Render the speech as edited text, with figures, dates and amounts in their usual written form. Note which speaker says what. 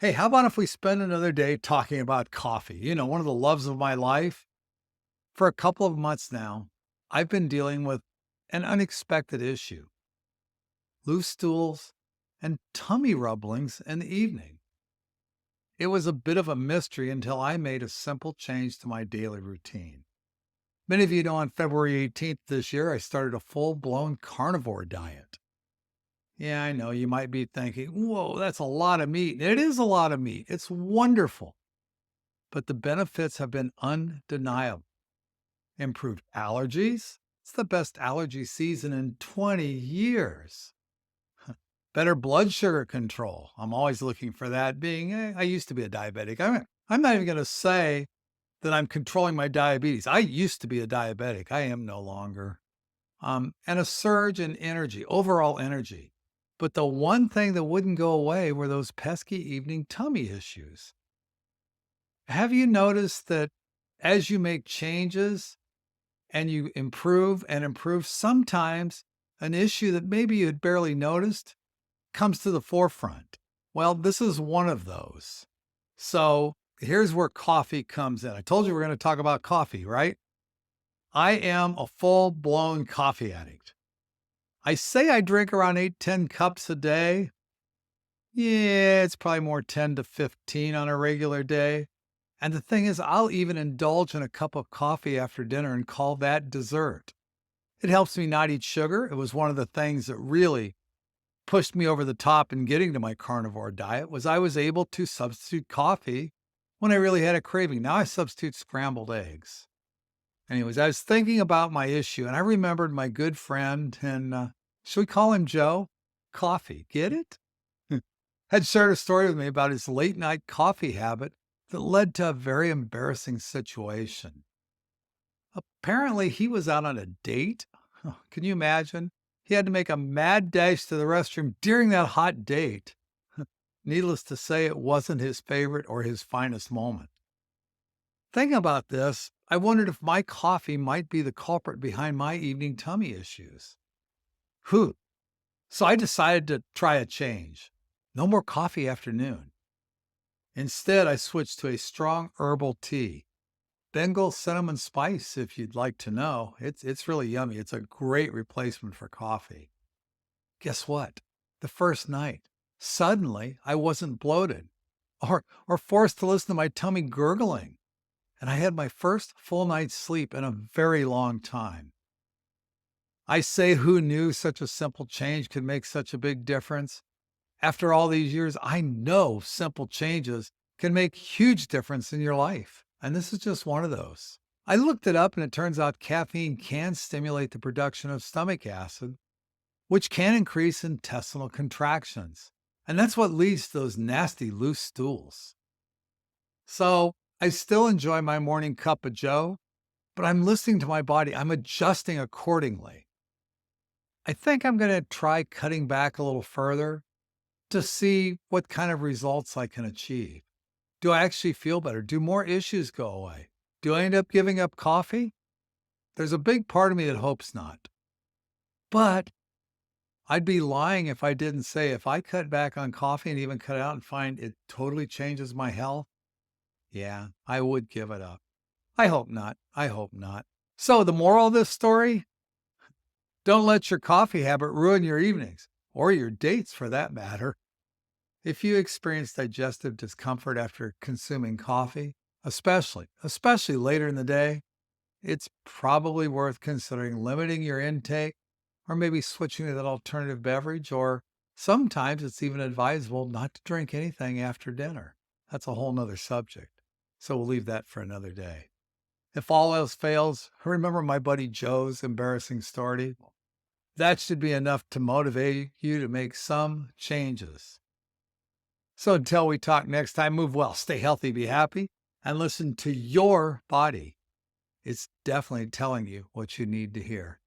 Speaker 1: Hey, how about if we spend another day talking about coffee? One of the loves of my life. For a couple of months now, I've been dealing with an unexpected issue: loose stools and tummy rumblings in the evening. It was a bit of a mystery until I made a simple change to my daily routine. Many of you know on February 18th this year, I started a full blown carnivore diet. Yeah, I know you might be thinking, whoa, that's a lot of meat. It is a lot of meat. It's wonderful, but the benefits have been undeniable. Improved allergies. It's the best allergy season in 20 years. Better blood sugar control. I'm always looking for that, being I used to be a diabetic. I'm not even going to say that I'm controlling my diabetes. I used to be a diabetic. I am no longer. And a surge in energy, overall energy. But the one thing that wouldn't go away were those pesky evening tummy issues. Have you noticed that as you make changes and you improve and improve, sometimes an issue that maybe you had barely noticed comes to the forefront? Well, this is one of those. So here's where coffee comes in. I told you we're going to talk about coffee, right? I am a full blown coffee addict. I say I drink around 8, 10 cups a day. Yeah, it's probably more 10 to 15 on a regular day. And the thing is, I'll even indulge in a cup of coffee after dinner and call that dessert. It helps me not eat sugar. It was one of the things that really pushed me over the top in getting to my carnivore diet was I was able to substitute coffee when I really had a craving. Now I substitute scrambled eggs. Anyways, I was thinking about my issue and I remembered my good friend and should we call him Joe? Coffee. Get it? Had shared a story with me about his late night coffee habit that led to a very embarrassing situation. Apparently, he was out on a date. Can you imagine? He had to make a mad dash to the restroom during that hot date. Needless to say, it wasn't his favorite or his finest moment. Thinking about this, I wondered if my coffee might be the culprit behind my evening tummy issues. Whew. So I decided to try a change. No more coffee afternoon. Instead, I switched to a strong herbal tea. Bengal cinnamon spice, if you'd like to know. It's really yummy. It's a great replacement for coffee. Guess what? The first night, suddenly I wasn't bloated or forced to listen to my tummy gurgling. And I had my first full night's sleep in a very long time. I say, who knew such a simple change could make such a big difference? After all these years, I know simple changes can make huge difference in your life. And this is just one of those. I looked it up and it turns out caffeine can stimulate the production of stomach acid, which can increase intestinal contractions. And that's what leads to those nasty loose stools. So I still enjoy my morning cup of joe, but I'm listening to my body. I'm adjusting accordingly. I think I'm going to try cutting back a little further to see what kind of results I can achieve. Do I actually feel better? Do more issues go away? Do I end up giving up coffee? There's a big part of me that hopes not. But I'd be lying if I didn't say if I cut back on coffee and even cut it out and find it totally changes my health, yeah, I would give it up. I hope not. I hope not. So the moral of this story, don't let your coffee habit ruin your evenings or your dates for that matter. If you experience digestive discomfort after consuming coffee, especially later in the day, it's probably worth considering limiting your intake or maybe switching to that alternative beverage, or sometimes it's even advisable not to drink anything after dinner. That's a whole nother subject. So we'll leave that for another day. If all else fails, remember my buddy Joe's embarrassing story. That should be enough to motivate you to make some changes. So until we talk next time, move well, stay healthy, be happy, and listen to your body. It's definitely telling you what you need to hear.